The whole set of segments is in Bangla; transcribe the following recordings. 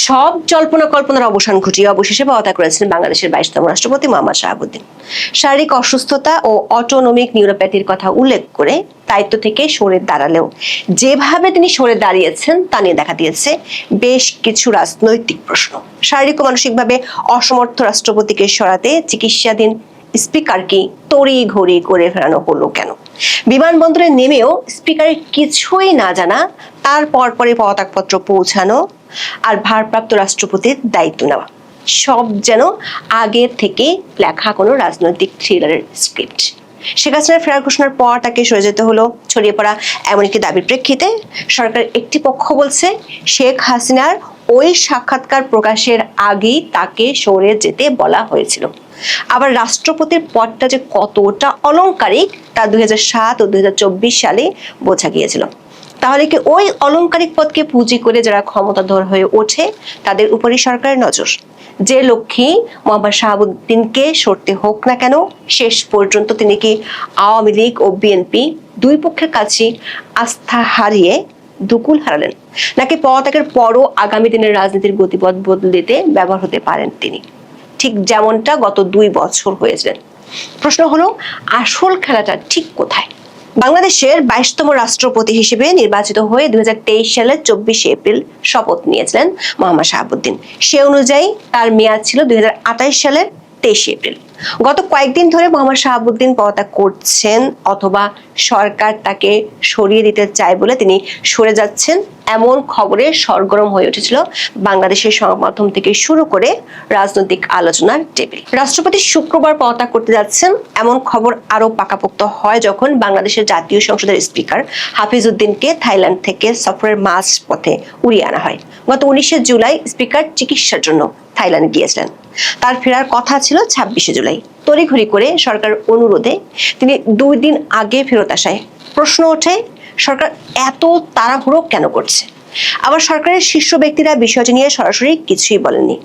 সব জল্পনা কল্পনার অবসান ঘটিয়ে অবশেষে পদত্যাগ করেছেন বাংলাদেশের 22তম রাষ্ট্রপতি মোহাম্মদ শাহাবুদ্দিন। শারীরিক অসুস্থতা ও অটোনমিক নিউরোপ্যাথির কথা উল্লেখ করে দায়িত্ব থেকে সরে দাঁড়ালেও যেভাবে তিনি সরে দাঁড়িয়েছেন তা নিয়ে দেখা দিয়েছে বেশ কিছু রাজনৈতিক প্রশ্ন। শারীরিক ও মানসিকভাবে অসমর্থ রাষ্ট্রপতিকে সরাতে চিকিৎসাধীন স্পিকারকে তড়িঘড়ি করে ফেরানো হলো কেন? বিমানবন্দরে নেমেও স্পিকারের কিছুই না জানা, তার পরপরই পদত্যাগপত্র পৌঁছানো আর ভারপ্রাপ্ত রাষ্ট্রপতির দায়িত্ব নেওয়া, সব যেন আগে থেকে লেখা কোনো রাজনৈতিক থ্রিলারের স্ক্রিপ্ট। শেখ হাসিনার ফেরার ঘোষণার পর তাকে সরে যেতে হলো ছড়িয়ে পড়া এমন একটি দাবির প্রেক্ষিতে সরকার একটি পক্ষ বলছে শেখ হাসিনার ওই সাক্ষাৎকার প্রকাশের আগেই তাকে সরে যেতে বলা হয়েছিল। আবার রাষ্ট্রপতির পদটা যে কতটা অলংকারিক তা 2007 ও 2024 সালে বোঝা গিয়েছিল। তাহলে কি ওই অলংকারিক পদকে পুঁজি করে যারা ক্ষমতাধর হয়ে ওঠে তাদের উপরই সরকারের নজর? যে লক্ষ্যে মোহাম্মদ শাহাবুদ্দিনকে সরতে হোক না কেন, শেষ পর্যন্ত তিনি কি আওয়ামী লীগ ও বিএনপি দুই পক্ষের কাছে আস্থা হারিয়ে দুকুল হারালেন, নাকি পদত্যাগের পরও আগামী দিনের রাজনীতির গতিপথ বদলে দিতে ব্যবহার হতে পারেন তিনি, ঠিক যেমনটা গত 2 বছর হয়েছিলেন? প্রশ্ন হলো, আসল খেলাটা ঠিক কোথায়? বাংলাদেশের 22তম রাষ্ট্রপতি হিসেবে নির্বাচিত হয়ে 2023 সালের 24 এপ্রিল শপথ নিয়েছিলেন মোহাম্মদ শাহাবুদ্দিন। সে অনুযায়ী তার মেয়াদ ছিল 2028 সালের 23 এপ্রিল। গত কয়েকদিন ধরে মোহাম্মদ শাহাবুদ্দিন পদত্যাগ করছেন অথবা সরকার তাকে সরিয়ে দিতে চায় বলে তিনি সরে যাচ্ছেন, এমন খবরে সরগরম হয়ে উঠেছিল বাংলাদেশের সংবাদ মাধ্যম থেকে শুরু করে রাজনৈতিক আলোচনার টেবিল। রাষ্ট্রপতি শুক্রবার পদত্যাগ করতে যাচ্ছেন এমন খবর আরো পাকাপোক্ত হয় যখন বাংলাদেশের জাতীয় সংসদের স্পিকার হাফিজউদ্দিনকে থাইল্যান্ড থেকে সফরের মাঝ পথে উড়িয়ে আনা হয়। গত 19 জুলাই স্পিকার চিকিৎসার জন্য থাইল্যান্ড গিয়েছিলেন। তার ফেরার কথা ছিল 26 জুলাই। তড়িঘড়ি করে সরকার অনুরোধে তিনি 2 দিন আগে ফেরত আসায় প্রশ্ন ওঠে, সরকার এত তাড়াহুড়ো কেন করছে? আবার সরকারের শীর্ষ ব্যক্তিরা বিষয়টি নিয়ে সরাসরি কিছুই বলেননি।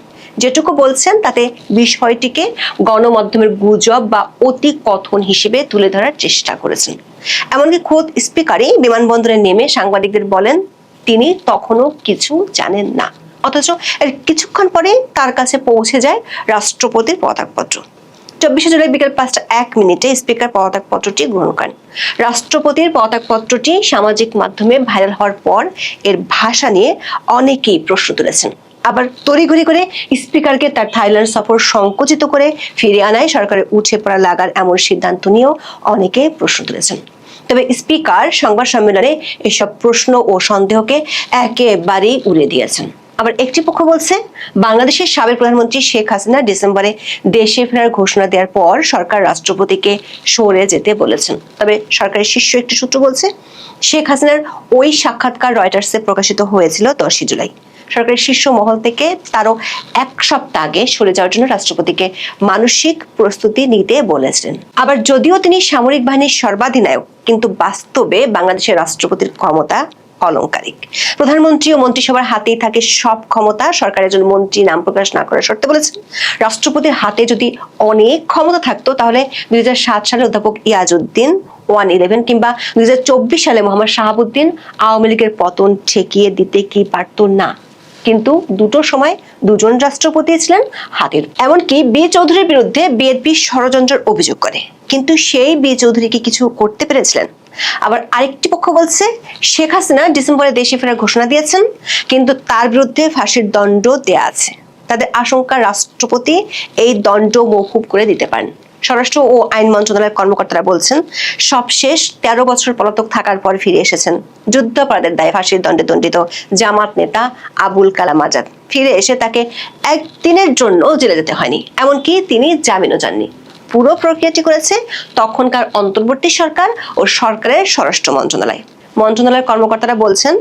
যেটুকু বলছেন তাতে বিষয়টিকে গণমাধ্যমের গুজব বা অতি কথন হিসেবে তুলে ধরার চেষ্টা করেছেন। এমনকি খোদ স্পিকারই বিমানবন্দরে নেমে সাংবাদিকদের বলেন তিনি তখনও কিছু জানেন না, অথচ এর কিছুক্ষণ পরে তার কাছে পৌঁছে যায় রাষ্ট্রপতির পদত্যাগপত্র। 24 জুলাই বিকেল 5:01 স্পিকার পদত্যাগপত্রটি গ্রহণ করেন। রাষ্ট্রপতির পদত্যাগপত্রটি সামাজিক মাধ্যমে ভাইরাল হওয়ার পর এর ভাষা নিয়ে অনেকেই প্রশ্ন তুলেছেন। আবার তড়িঘড়ি করে স্পিকারকে তার থাইল্যান্ড সফর সংকুচিত করে ফিরিয়ে আনায় সরকারের উঠে পড়া লাগার এমন সিদ্ধান্ত নিয়েও অনেকে প্রশ্ন তুলেছেন। তবে স্পিকার সংবাদ সম্মেলনে এসব প্রশ্ন ও সন্দেহকে একেবারেই উড়িয়ে দিয়েছেন। আবার একটি পক্ষ বলছে বাংলাদেশের সাবেক প্রধানমন্ত্রী শেখ হাসিনা ডিসেম্বরে দেশে ফেরার ঘোষণা দেওয়ার পর সরকার রাষ্ট্রপতিকে সরে যেতে বলেছেন। তবে সরকারের শীর্ষ একটি সূত্র বলছে শেখ হাসিনার ওই সাক্ষাৎকার রয়টার্সে প্রকাশিত হয়েছিল 10 জুলাই। সরকারের শীর্ষ মহল থেকে তারও 1 সপ্তাহ আগে সরে যাওয়ার জন্য রাষ্ট্রপতিকে মানসিক প্রস্তুতি নিতে বলেছিলেন। আবার যদিও তিনি সামরিক বাহিনীর সর্বাধিনায়ক, কিন্তু বাস্তবে বাংলাদেশের রাষ্ট্রপতির ক্ষমতা অলংকারিক। প্রধানমন্ত্রী ও মন্ত্রিসভার হাতেই থাকে সব ক্ষমতা। সরকারের একজন মন্ত্রী নাম প্রকাশ না করার শর্তে বলেছেন, রাষ্ট্রপতির হাতে যদি অনেক ক্ষমতা থাকতো তাহলে 2007 সালে অধ্যাপক ইয়াজউদ্দিন 111 কিংবা 2024 সালে মোহাম্মদ শাহাবুদ্দিন আওয়ামী লীগের পতন ঠেকিয়ে দিতে কি পারত না? কিন্তু দুটো সময় দুজন রাষ্ট্রপতি ছিলেন হাতের। এমনকি বি চৌধুরীর বিরুদ্ধে বিএনপি ষড়যন্ত্রের অভিযোগ করে, কিন্তু সেই বি চৌধুরী কি কিছু করতে পেরেছিলেন? আবার আরেকটি পক্ষ বলছে শেখ হাসিনা ডিসেম্বরে দেশে ফেরার ঘোষণা দিয়েছেন, কিন্তু তার বিরুদ্ধে ফাঁসির দণ্ড দেয়া আছে। তাদের আশঙ্কা রাষ্ট্রপতি এই দণ্ড মওকুফ করে দিতে পারেন। স্বরাষ্ট্র ও আইন মন্ত্রণালয়ের কর্মকর্তারা বলছেন সবশেষ 13 বছর পলাতক থাকার পর ফিরে এসেছেন যুদ্ধাপরাধের দায়ে ফাঁসির দণ্ডে দণ্ডিত জামাত নেতা আবুল কালাম আজাদ। ফিরে এসে তাকে একদিনের জন্য জেলে যেতে হয়নি, এমনকি তিনি জামিনও যাননি। পুরো প্রক্রিয়াটি করেছে তখনকার অন্তর্বর্তী সরকার ও সরকারের স্বরাষ্ট্র মন্ত্রণালয়। মন্ত্রণালয়ের কর্মকর্তারা বলছেন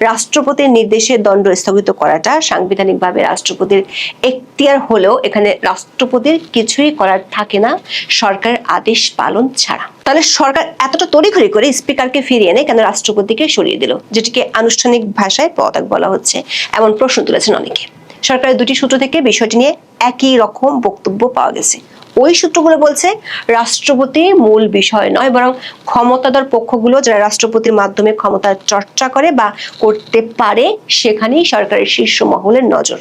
রাষ্ট্রপতির নির্দেশে দণ্ড স্থগিত করাটা সাংবিধানিকভাবে রাষ্ট্রপতির এখতিয়ার হলেও এখানে রাষ্ট্রপতির কিছুই করার থাকে না সরকারের আদেশ পালন ছাড়া। তাহলে সরকার এতটা তড়িঘড়ি করে স্পিকারকে ফিরিয়ে এনে কেন রাষ্ট্রপতিকে সরিয়ে দিল, যেটিকে আনুষ্ঠানিক ভাষায় পদত্যাগ বলা হচ্ছে, এমন প্রশ্ন তুলেছেন অনেকে। সরকারের দুটি সূত্র থেকে বিষয়টি নিয়ে একই রকম বক্তব্য পাওয়া গেছে। ওই সূত্রগুলো বলছে রাষ্ট্রপতি মূল বিষয় নয়, বরং ক্ষমতাধর পক্ষগুলো যারা রাষ্ট্রপতির মাধ্যমে ক্ষমতার চর্চা করে বা করতে পারে সেখানেই সরকারের শীর্ষ মহলের নজর।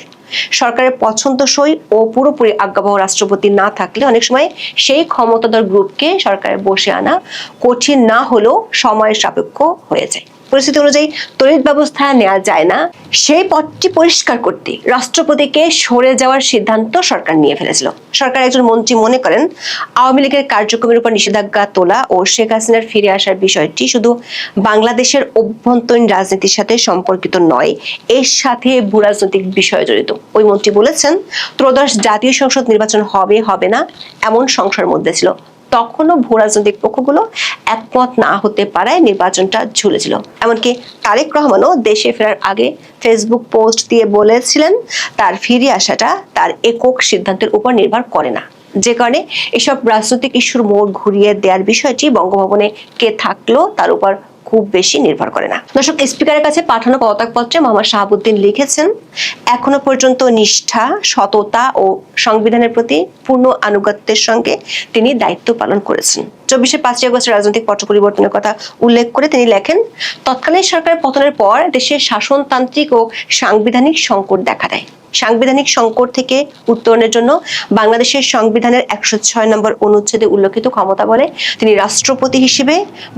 সরকারের পছন্দসই ও পুরোপুরি আজ্ঞাবহ রাষ্ট্রপতি না থাকলে অনেক সময় সেই ক্ষমতাধর গ্রুপকে সরকারে বসে আনা কঠিন না হলেও সময় সাপেক্ষ হয়ে যায়। পরিস্থিতি অনুযায়ী তড়িৎ ব্যবস্থা নেওয়া যায় না, সেই পথটি পরিষ্কার করতে রাষ্ট্রপতিকে সরে যাওয়ার সিদ্ধান্ত সরকার নিয়ে ফেলেছিল। সরকার একজন মন্ত্রী মনে করেন আওয়ামী লীগের কার্যক্রমের উপর নিষেধাজ্ঞা তোলা ও শেখ হাসিনার ফিরে আসার বিষয়টি শুধু বাংলাদেশের অভ্যন্তরীণ রাজনীতির সাথে সম্পর্কিত নয়, এর সাথে ভূরাজনৈতিক বিষয় জড়িত। ওই মন্ত্রী বলেছেন ত্রয়োদশ জাতীয় সংসদ নির্বাচন হবে হবে না এমন সংশয়ের মধ্যে ছিল, তখনও ভূরাজনৈতিক পক্ষগুলো একমত না হতে পারায় নির্বাচনটা ঝুলেছিল। এমনকি তারেক রহমানও দেশে ফেরার আগে ফেসবুক পোস্ট দিয়ে বলেছিলেন তার ফিরে আসাটা তার একক সিদ্ধান্তের উপর নির্ভর করে না, যে কারণে এসব রাজনৈতিক ইস্যুর মোড় ঘুরিয়ে দেওয়ার বিষয়টি বঙ্গভবনে কে থাকলো তার উপর খুব বেশি নির্ভর করে না। দর্শক, স্পিকারের কাছে পাঠানো পদত্যাগপত্রে মোহাম্মদ শাহাবুদ্দিন লিখেছেন, এখনো পর্যন্ত নিষ্ঠা, সততা ও সংবিধানের প্রতি পূর্ণ আনুগত্যের সঙ্গে তিনি দায়িত্ব পালন করেছেন। 24 5 আগস্ট রাজনৈতিক পট পরিবর্তনের কথা উল্লেখ করে তিনি লেখেন, তৎকালীন সরকারের পতনের পর দেশে শাসনতান্ত্রিক ও সাংবিধানিক সংকট দেখা দেয়। সাংবিধানিক সংকট থেকে উত্তরণের জন্য বাংলাদেশের সংবিধানের 106 নম্বর অনুচ্ছেদে উল্লেখিত ক্ষমতা বলে তিনি রাষ্ট্রপতি হিসেবে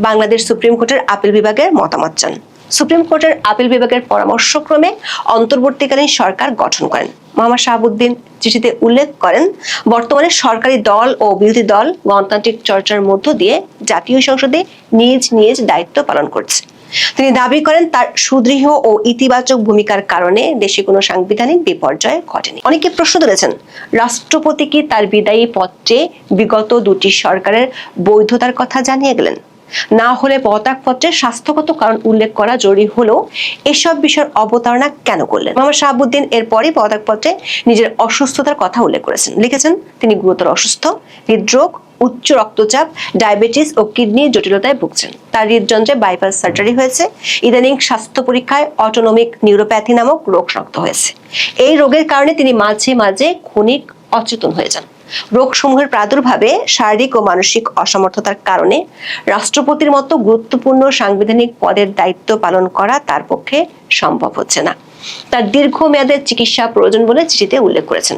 বাংলাদেশ সুপ্রিম কোর্টের আপিল বিভাগের মতামত চান। সুপ্রিম কোর্টের আপিল বিভাগের পরামর্শক্রমে অন্তর্বর্তীকালীন সরকার গঠন করেন। মোহাম্মদ শাহাবুদ্দিন চিঠিতে উল্লেখ করেন, বর্তমানে সরকারি দল ও বিরোধী দল গণতান্ত্রিক চর্চার মধ্য দিয়ে জাতীয় সংসদে নিজ নিজ দায়িত্ব পালন করছে। তিনি দাবি করেন তার সুদৃঢ় ও ইতিবাচক ভূমিকার কারণে দেশে কোনো সাংবিধানিক বিপর্যয় ঘটেনি। অনেকে প্রশ্ন তুলেছেন, রাষ্ট্রপতি কি তার বিদায়ী পত্রে বিগত দুটি সরকারের বৈধতার কথা জানিয়ে গেলেন? না হলে পদত্যাগপত্রে স্বাস্থ্যগত কারণ উল্লেখ করা জরুরি হলেও এসব বিষয়ের অবতারণা কেন করলেন? মোহাম্মদ শাহাবুদ্দিন এরপরই পদত্যাগপত্রে নিজের অসুস্থতার কথা উল্লেখ করেছেন। লিখেছেন, তিনি গুরুতর অসুস্থ, হৃদরোগ, উচ্চ রক্তচাপ, ডায়াবেটিস ও কিডনির জটিলতায় ভুগছেন। তার হৃদযন্ত্রে বাইপাস সার্জারি হয়েছে। ইদানিং স্বাস্থ্য পরীক্ষায় অটোনমিক নিউরোপ্যাথি নামক রোগ শনাক্ত হয়েছে। এই রোগের কারণে তিনি মাঝে মাঝে ক্ষণিক অচেতন হয়ে যান। রোগসমূহের প্রাদুর্ভাবে শারীরিক ও মানসিক অসমর্থতার কারণে রাষ্ট্রপতির মতো গুরুত্বপূর্ণ সাংবিধানিক পদের দায়িত্ব পালন করা তার পক্ষে সম্ভব হচ্ছে না। তার দীর্ঘমেয়াদের চিকিৎসা প্রয়োজন বলে চিঠিতে উল্লেখ করেছেন।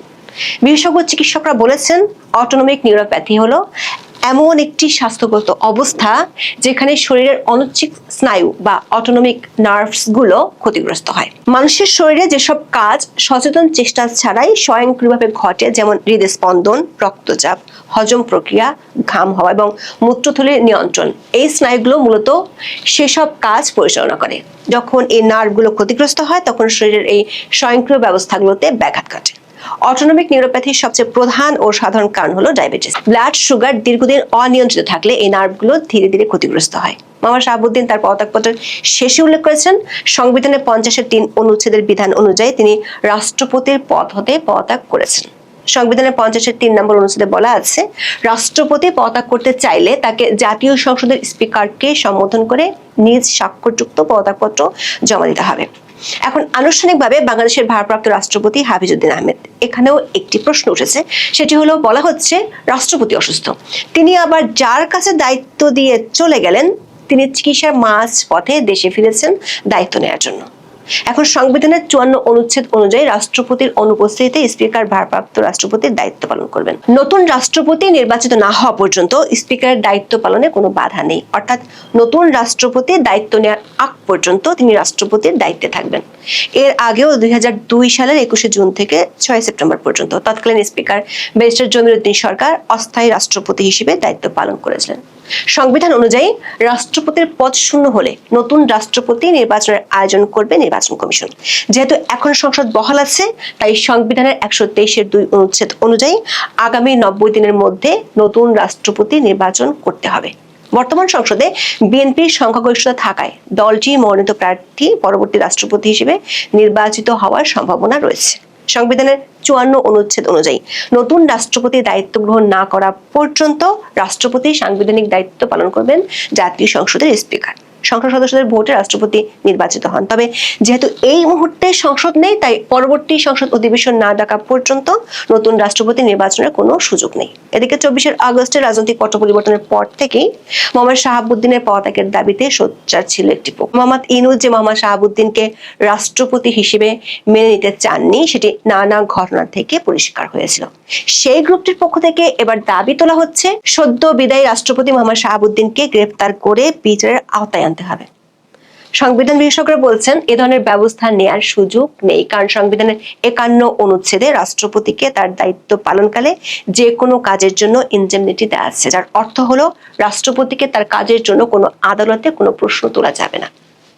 বিশেষজ্ঞ চিকিৎসকরা বলেছেন, অটোনমিক নিউরোপ্যাথি হলো এমন একটি স্বাস্থ্যগত অবস্থা যেখানে শরীরের অনৈচ্ছিক স্নায়ু বা অটোনমিক নার্ভস গুলো ক্ষতিগ্রস্ত হয়। মানুষের শরীরে যেসব কাজ সচেতন চেষ্টা ছাড়াই স্বয়ংক্রিয়ভাবে ঘটে, যেমন হৃদস্পন্দন, রক্তচাপ, হজম প্রক্রিয়া, ঘাম হওয়া এবং মূত্রথলির নিয়ন্ত্রণ, এই স্নায়ুগুলো মূলত সেসব কাজ পরিচালনা করে। যখন এই নার্ভগুলো ক্ষতিগ্রস্ত হয় তখন শরীরের এই স্বয়ংক্রিয় ব্যবস্থাগুলোতে ব্যাঘাত ঘটে। অটোনমিক নিউরোপ্যাথির সবচেয়ে প্রধান ও সাধারণ কারণ হলো ডায়াবেটিস। ব্লাড সুগার দীর্ঘদিন অনিয়ন্ত্রিত থাকলে এই নার্ভগুলো ধীরে ধীরে ক্ষতিগ্রস্ত হয়। মোহাম্মদ শাহাবুদ্দিন তার পদত্যাগপত্রের শেষে উল্লেখ করেছেন, সংবিধানের 50-3 অনুচ্ছেদের বিধান অনুযায়ী তিনি রাষ্ট্রপতির পদ হতে পদত্যাগ করেছেন। সংবিধানের 50-3 নম্বর অনুচ্ছেদে বলা আছে, রাষ্ট্রপতি পদত্যাগ করতে চাইলে তাকে জাতীয় সংসদের স্পিকারকে সম্বোধন করে নিজ স্বাক্ষরযুক্ত পদত্যাগপত্র জমা দিতে হবে। এখন আনুষ্ঠানিকভাবে বাংলাদেশের ভারপ্রাপ্ত রাষ্ট্রপতি হাফিজউদ্দিন আহমেদ, এখানেও একটি প্রশ্ন উঠেছে, সেটি হলো বলা হচ্ছে রাষ্ট্রপতি অসুস্থ, তিনি আবার যার কাছে দায়িত্ব দিয়ে চলে গেলেন তিনি চিকিৎসার মাঝ পথে দেশে ফিরেছেন দায়িত্ব নেওয়ার জন্য। এখন সংবিধানের 54 অনুচ্ছেদ অনুযায়ী রাষ্ট্রপতির অনুপস্থিতিতে স্পিকার ভারপ্রাপ্ত রাষ্ট্রপতির দায়িত্ব পালন করবেন। নতুন রাষ্ট্রপতি নির্বাচিত না হওয়া পর্যন্ত স্পিকারের দায়িত্ব পালনে কোনো বাধা নেই, অর্থাৎ নতুন রাষ্ট্রপতি দায়িত্ব নেওয়ার আগ পর্যন্ত তিনি রাষ্ট্রপতির দায়িত্বে থাকবেন। এর আগেও 2002 সালের 21 জুন থেকে 6 সেপ্টেম্বর পর্যন্ত তৎকালীন স্পিকার ব্যারিস্টার জমিরুদ্দিন সরকার অস্থায়ী রাষ্ট্রপতি হিসেবে দায়িত্ব পালন করেছিলেন। সংবিধান অনুযায়ী রাষ্ট্রপতির পদ শূন্য হলে নতুন রাষ্ট্রপতি নির্বাচনের আয়োজন করবে নির্বাচন কমিশন। যেহেতু এখন সংসদ বহাল আছে, তাই সংবিধানের 123-2 অনুচ্ছেদ অনুযায়ী আগামী 90 দিনের মধ্যে নতুন রাষ্ট্রপতি নির্বাচন করতে হবে। বর্তমান সংসদে বিএনপির সংখ্যাগরিষ্ঠতা থাকায় দলটি মনোনীত প্রার্থী পরবর্তী রাষ্ট্রপতি হিসেবে নির্বাচিত হওয়ার সম্ভাবনা রয়েছে। সংবিধানের 54 অনুচ্ছেদ অনুযায়ী নতুন রাষ্ট্রপতি দায়িত্ব গ্রহণ না করা পর্যন্ত রাষ্ট্রপতি সাংবিধানিক দায়িত্ব পালন করবেন জাতীয় সংসদের স্পিকার। সংসদ সদস্যদের ভোটে রাষ্ট্রপতি নির্বাচিত হন। তবে যেহেতু এই মুহূর্তে সংসদ নেই, তাই পরবর্তী সংসদ অধিবেশন না ডাকা পর্যন্ত নতুন রাষ্ট্রপতি নির্বাচনের কোনো সুযোগ নেই। এদিকে 24 আগস্টের রাজনৈতিক পট পরিবর্তনের পর থেকেই মোহাম্মদ শাহাবুদ্দিনের পদত্যাগের দাবিতে সোচ্চার ছিল একটি পক্ষ। মোহাম্মদ ইউনূস যে মোহাম্মদ শাহাবুদ্দিনকে রাষ্ট্রপতি হিসেবে মেনে নিতে চাননি, সেটি নানা ঘটনা থেকে পরিষ্কার হয়েছিল। সেই গ্রুপটির পক্ষ থেকে এবার দাবি তোলা হচ্ছে সদ্য বিদায়ী রাষ্ট্রপতি মোহাম্মদ শাহাবুদ্দিনকে গ্রেফতার করে বিচারের আওতায় আনতে হবে। সংবিধান বিশেষজ্ঞরা বলছেন এ ধরনের ব্যবস্থা নেয়ার সুযোগ নেই, কারণ সংবিধানের 51 অনুচ্ছেদে রাষ্ট্রপতিকে তার দায়িত্ব পালনকালে যে কোনো কাজের জন্য ইনজেমনিটি দেওয়া আছে, যার অর্থ হলো রাষ্ট্রপতিকে তার কাজের জন্য কোনো আদালতে কোনো প্রশ্ন তোলা যাবে না।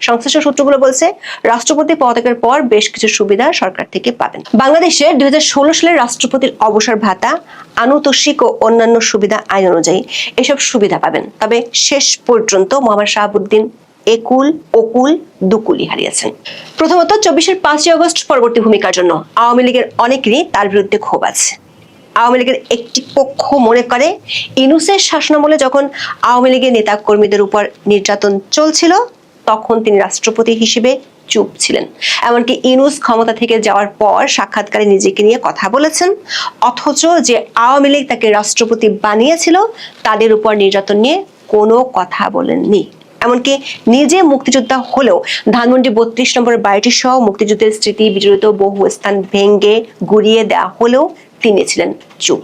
সংশ্লিষ্ট সূত্রগুলো বলছে রাষ্ট্রপতি পদত্যাগের পর বেশ কিছু সুবিধা সরকার থেকে পাবেন। বাংলাদেশের 2016 সালের রাষ্ট্রপতির অবসর ভাতা, আনুতোষিক ও অন্যান্য সুবিধা আইন অনুযায়ী এসব সুবিধা পাবেন। তবে শেষ পর্যন্ত মোহাম্মদ শাহাবুদ্দিন একুল ওকুল দুকুলি হারিয়েছেন। প্রথমত 24-এর 5 আগস্ট পরবর্তী ভূমিকার জন্য আওয়ামী লীগের অনেকেরই তার বিরুদ্ধে ক্ষোভ আছে। আওয়ামী লীগের একটি পক্ষ মনে করে ইউনূসের শাসনামলে যখন আওয়ামী লীগের নেতা কর্মীদের উপর নির্যাতন চলছিল তখন তিনি রাষ্ট্রপতি হিসেবে চুপ ছিলেন। এমনকি ইউনূস ক্ষমতা থেকে যাওয়ার পর সাক্ষাৎকারে নিজেকে নিয়ে কথা বলেছেন, অথচ যে আওয়ামী লীগ তাকে রাষ্ট্রপতি বানিয়েছিল তাদের উপর নির্যাতন নিয়ে কোনো কথা বলেননি। এমনকি নিজে মুক্তিযোদ্ধা হলেও ধানমন্ডি 32 নম্বর বাড়িটি সহ মুক্তিযুদ্ধের স্মৃতি বিজড়িত বহু স্থান ভেঙে গুড়িয়ে দেওয়া হলেও তিনি ছিলেন চুপ।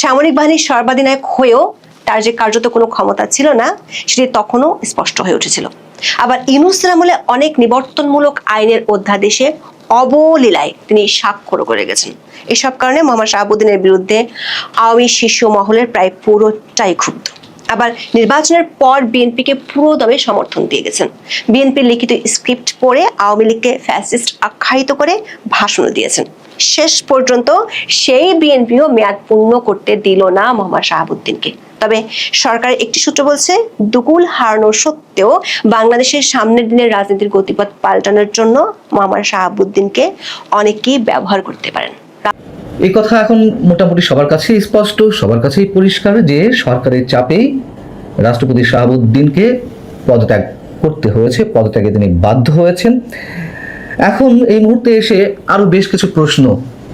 সামরিক বাহিনীর সর্বাধিনায়ক হয়েও তার যে কার্যত কোনো ক্ষমতা ছিল না, সেটি তখনও স্পষ্ট হয়ে উঠেছিল। আবার ইউনূসের আমলে অনেক নিবর্তনমূলক আইনের অধ্যাদেশে অবলীলায় তিনি স্বাক্ষর করে গেছেন। এসব কারণে মোহাম্মদ শাহাবুদ্দিনের বিরুদ্ধে আওয়ামী শীর্ষ মহলের প্রায় পুরোটাই ক্ষুব্ধ। আবার নির্বাচনের পর বিএনপিকে পুরো দমে সমর্থন দিয়ে গেছেন। বিএনপির লিখিত স্ক্রিপ্ট পড়ে আওয়ামী লীগকে ফ্যাসিস্ট আখ্যায়িত করে ভাষণ দিয়েছেন। শেষ পর্যন্ত সেই বিএনপিও মেয়াদ পূর্ণ করতে দিল না মোহাম্মদ শাহাবুদ্দিনকে। তবে সরকারের একটি সূত্র বলছে দুকুল হারানো সত্ত্বেও বাংলাদেশের সামনের দিনের রাজনীতির গতিপথ পাল্টানোর জন্য মোহাম্মদ শাহাবুদ্দিনকে অনেকেই ব্যবহার করতে পারেন। এই কথা এখন মোটামুটি সবার কাছেই স্পষ্ট, সবার কাছেই পরিষ্কার যে সরকারের চাপেই রাষ্ট্রপতি শাহাবুদ্দিনকে পদত্যাগ করতে হয়েছে, পদত্যাগে তিনি বাধ্য হয়েছেন। এখন এই মুহূর্তে এসে আরো বেশ কিছু প্রশ্ন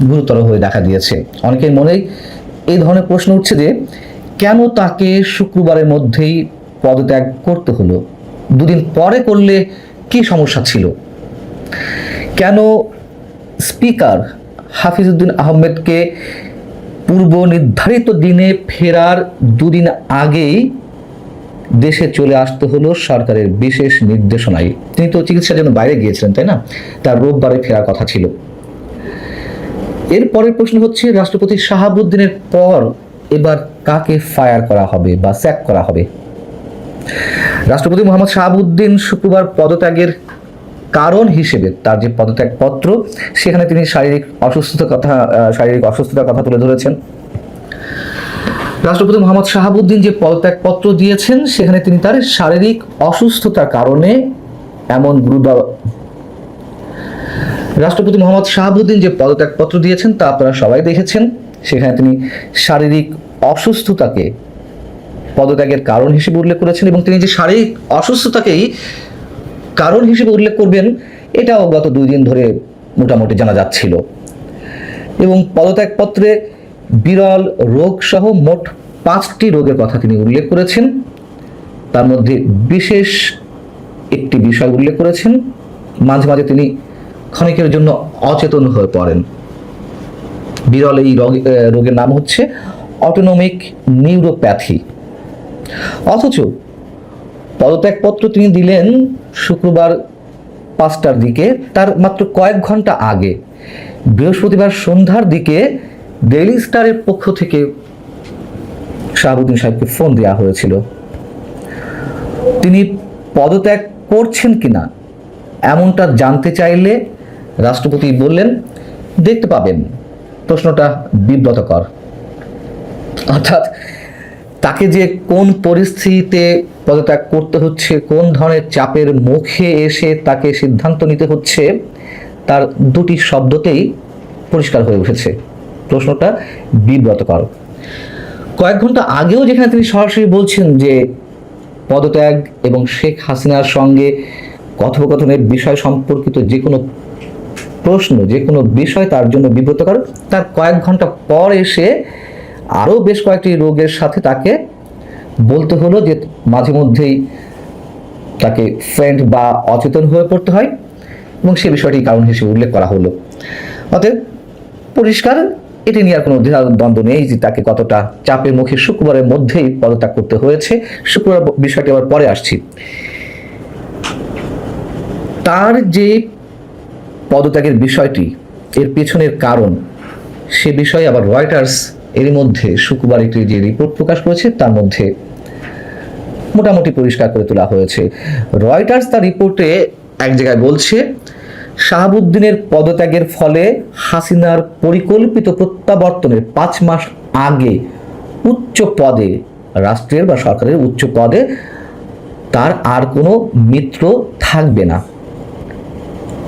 গুরুতর হয়ে দেখা দিয়েছে। অনেকের মনেই এই ধরনের প্রশ্ন উঠছে যে কেন তাকে শুক্রবারের মধ্যেই পদত্যাগ করতে হলো, দুদিন পরে করলে কি সমস্যা ছিল, কেন স্পিকার হাফিজউদ্দিন আহমেদকে পূর্ব নির্ধারিত দিনে ফেরার দুদিন আগেই দেশে চলে আসতে হলো সরকারের বিশেষ নির্দেশনায়। তিনি তো চিকিৎসার জন্য বাইরে গিয়েছিলেন, তাই না? তার রোববারে ফেরার কথা ছিল। এর পরের প্রশ্ন হচ্ছে রাষ্ট্রপতি শাহাবুদ্দিনের পর এবার কাকে ফায়ার করা হবে বা স্যাক করা হবে? রাষ্ট্রপতি মোহাম্মদ শাহাবুদ্দিন শুক্রবার পদত্যাগের কারণ হিসেবে তার যে পদত্যাগ পত্র, সেখানে তিনি শারীরিক অসুস্থতার কথা তুলে ধরেছেন। রাষ্ট্রপতি মোহাম্মদ শাহাবুদ্দিন যে পদত্যাগ পত্র দিয়েছেন সেখানে তিনি তার শারীরিক অসুস্থতার কারণে এমন রাষ্ট্রপতি মোহাম্মদ শাহাবুদ্দিন যে পদত্যাগ পত্র দিয়েছেন তা আপনারা সবাই দেখেছেন। সেখানে তিনি শারীরিক অসুস্থতাকে পদত্যাগের কারণ হিসেবে উল্লেখ করেছেন এবং তিনি যে শারীরিক অসুস্থতাকেই কারণ হিসেবে উল্লেখ করবেন এটাও গত 2 দিন ধরে মোটামুটি জানা যাচ্ছিল। এবং পদত্যাগপত্রে বিরল রোগ সহ মোট 5টি রোগের কথা তিনি উল্লেখ করেছেন। তার মধ্যে বিশেষ একটি বিষয় উল্লেখ করেছেন, মাঝে মাঝে তিনি ক্ষণিকের জন্য অচেতন হয়ে পড়েন। বিরল এই রোগের নাম হচ্ছে অটোনমিক নিউরোপ্যাথি। অথচ পদত্যাগপত্র তিনি দিলেন শুক্রবার 5টার দিকে, তার মাত্র কয়েক ঘন্টা আগে বৃহস্পতিবার সন্ধ্যার দিকে ডেইলি স্টারের পক্ষ থেকে শাহাবুদ্দিন সাহেবকে ফোন দেওয়া হয়েছিল। তিনি পদত্যাগ করছেন কিনা এমনটা জানতে চাইলে রাষ্ট্রপতি বললেন দেখতে পাবেন। প্রশ্নটা বিব্রতকর। অর্থাৎ তাকে যে কোন পরিস্থিতিতে পদত্যাগ করতে হচ্ছে, কোন ধরনের চাপের মুখে এসে তাকে সিদ্ধান্ত নিতে হচ্ছে, তার 2টি শব্দতেই পরিষ্কার হয়ে উঠেছে। প্রশ্নটা বিব্রতকর। কয়েক ঘন্টা আগেও যেখানে তিনি সরাসরি বলছেন যে পদত্যাগ এবং শেখ হাসিনার সঙ্গে কথোপকথনের বিষয় সম্পর্কিত যে কোনো প্রশ্ন, যে কোনো বিষয় তার জন্য বিব্রতকর, তার কয়েক ঘন্টা পর এসে আরও বেশ কয়েকটি রোগের সাথে তাকে বলতে হলো যে মাঝে মধ্যেই তাকে ফ্রেন্ড বা অচেতন হয়ে পড়তে হয়, এবং সে বিষয়টি কারণ হিসেবে উল্লেখ করা হলো। অতএব পরিষ্কার, এটি নিয়ে আর কোনো দ্বন্দ্ব নেই যে তাকে কতটা চাপের মুখে শুক্রবারের মধ্যেই পদত্যাগ করতে হয়েছে। শুক্রবার বিষয়টি আবার পরে আসছি। তার যে পদত্যাগের বিষয়টি, এর পেছনের কারণ, সে বিষয়ে আবার রয়টার্স এর মধ্যে শুক্রবার একটি যে রিপোর্ট প্রকাশ করেছে তার মধ্যে মোটামুটি পরিষ্কার করে তোলা হয়েছে। রয়টার্স তার রিপোর্টে এক জায়গায় বলছে, শাহাবুদ্দিনের পদত্যাগের ফলে হাসিনার পরিকল্পিত প্রত্যাবর্তনের 5 মাস আগে উচ্চ পদে, রাষ্ট্রের বা সরকারের উচ্চ পদে তার আর কোনো মিত্র থাকবে না।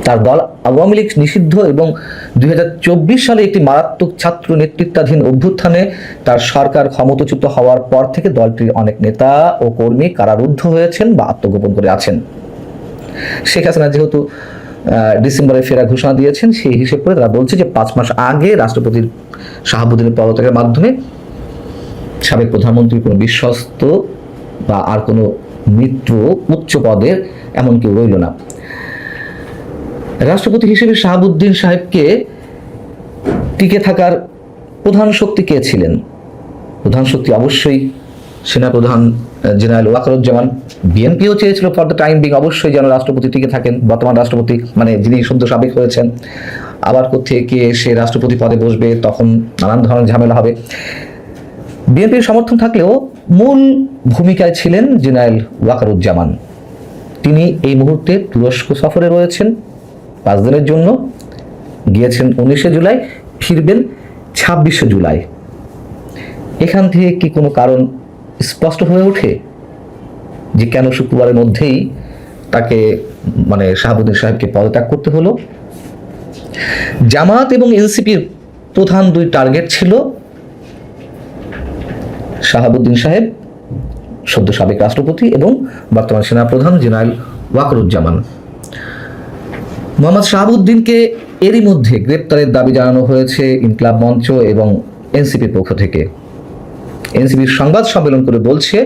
তার দল আওয়ামী লীগ নিষিদ্ধ এবং 2024 সালে একটি মারাত্মক ছাত্র নেতৃত্বাধীন অভ্যুত্থানে তার সরকার ক্ষমতাচ্যুত হওয়ার পর থেকে দলটির অনেক নেতা ও কর্মী কারারুদ্ধ হয়েছেন বা আত্মগোপন করে আছেন। শেখ হাসিনা যেহেতু ডিসেম্বরে ফেরা ঘোষণা দিয়েছেন, সেই হিসেব করে তারা বলছে যে 5 মাস আগে রাষ্ট্রপতির শাহাবুদ্দিনের পদত্যাগের মাধ্যমে সাবেক প্রধানমন্ত্রীর কোনো বিশ্বস্ত বা আর কোনো মিত্র উচ্চ পদের এমন কেউ রইল না। রাষ্ট্রপতি হিসেবে শাহাবুদ্দিন সাহেবকে টিকে থাকার প্রধান শক্তি কে ছিলেন? প্রধান শক্তি অবশ্যই সেনাপ্রধান জেনারেল ওয়াকারুজ্জামান। বিএনপিও চেয়েছিল ফর দ্য টাইম বিং অবশ্যই যেন রাষ্ট্রপতি টিকে থাকেন, বর্তমান রাষ্ট্রপতি মানে যিনি সদ্য সাবেক হয়েছেন। আবার কোত্থেকে সে রাষ্ট্রপতি পদে বসবে, তখন নানান ধরনের ঝামেলা হবে। বিএনপির সমর্থন থাকলেও মূল ভূমিকায় ছিলেন জেনারেল ওয়াকারুজ্জামান। তিনি এই মুহূর্তে তুরস্ক সফরে রয়েছেন 5 দিনের জন্য, গিয়েছেন 19শে জুলাই, ফিরবেন 26শে জুলাই। এখান থেকে কি কোনো কারণ স্পষ্ট হয়ে ওঠে যে কেন শুক্রবারের মধ্যেই তাকে মানে শাহাবুদ্দিন সাহেবকে পদত্যাগ করতে হলো? জামাত এবং এনসিপির প্রধান 2 টার্গেট ছিল শাহাবুদ্দিন সাহেব, সদ্য সাবেক রাষ্ট্রপতি, এবং বর্তমান সেনাপ্রধান জেনারেল ওয়াকারুজ্জামান। মোহাম্মদ শাহাবুদ্দিনকে এরই মধ্যে গ্রেপ্তারের দাবি জানানো হয়েছে ইনকিলাব মঞ্চ এবং এনসিপির পক্ষ থেকে। এনসিপির সংবাদ সম্মেলন করে বলছে,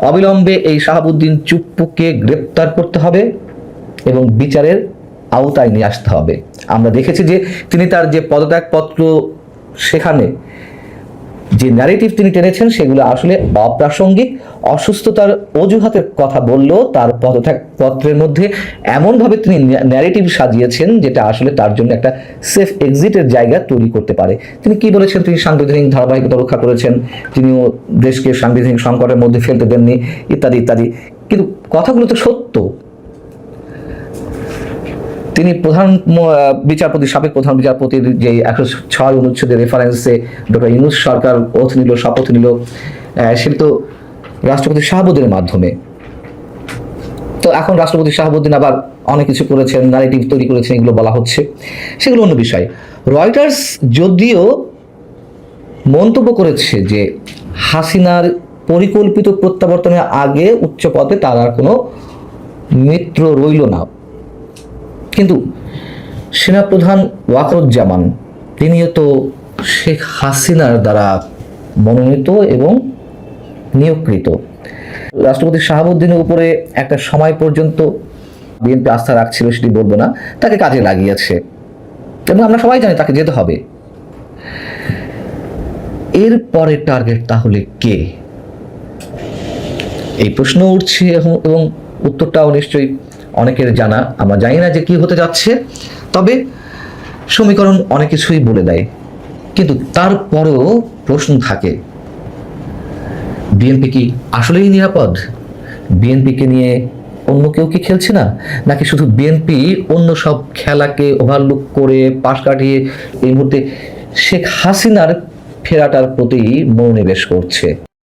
অবিলম্বে এই শাহাবুদ্দিন চুপ্পুকে গ্রেপ্তার করতে হবে এবং বিচারের আওতায় নিয়ে আসতে হবে। আমরা দেখেছি যে তিনি তার যে পদত্যাগপত্র, সেখানে যে ন্যারেটিভ তিনি টেনেছেন সেগুলো আসলে অপ্রাসঙ্গিক। অসুস্থতার অজুহাতের কথা বললেও তার পদত্যাগপত্রের মধ্যে এমনভাবে তিনি ন্যারেটিভ সাজিয়েছেন যেটা আসলে তার জন্য একটা সেফ এক্সিটের জায়গা তৈরি করতে পারে। তিনি কি বলেছেন? তিনি সাংবিধানিক ধারাবাহিকতা রক্ষা করেছেন, তিনিও দেশকে সাংবিধানিক সংকটের মধ্যে ফেলতে দেননি, ইত্যাদি ইত্যাদি। কিন্তু কথাগুলো তো সত্য। তিনি সাবেক প্রধান বিচারপতির যে 106 অনুচ্ছেদের রেফারেন্সে ডক্টর ইউনূস সরকার শপথ নিল, সেটা তো রাষ্ট্রপতি শাহাবুদ্দিনের মাধ্যমে। তো এখন রাষ্ট্রপতি শাহাবুদ্দিন আবার অনেক কিছু করেছেন, ন্যারেটিভ তৈরি করেছেন, এগুলো বলা হচ্ছে, সেগুলো অন্য বিষয়। রয়টার্স যদিও মন্তব্য করেছে যে হাসিনার পরিকল্পিত প্রত্যাবর্তনের আগে উচ্চ পদে তার আর কোনো মিত্র রইল না, কিন্তু সেনাপ্রধান ওয়াকারুজ্জামান তিনিও তো শেখ হাসিনার দ্বারা মনোনীত এবং নিয়োগকৃত। রাষ্ট্রপতি শাহাবুদ্দিনের উপরে একটা সময় পর্যন্ত বিএনপি আস্থা রাখছিল, সেটি বলবো না, তাকে কাজে লাগিয়েছে এবং আমরা সবাই জানি তাকে যেতে হবে। এরপরে টার্গেট তাহলে কে? এই প্রশ্ন উঠছে এবং উত্তরটাও নিশ্চয়ই অনেকের জানা। আমরা জানি না যে কি হতে যাচ্ছে, তবে সমীকরণ অনেক কিছুই বলে দেয়। কিন্তু তারপরেও প্রশ্ন থাকে, বিএনপি কি আসলেই নিরাপদ? বিএনপিকে নিয়ে অন্য কেউ কি খেলছে না, নাকি শুধু বিএনপি অন্য সব খেলাকে ওভারলুক করে পাশ কাটিয়ে এই মুহূর্তে শেখ হাসিনার ফেরাটার প্রতি মনোনিবেশ করছে?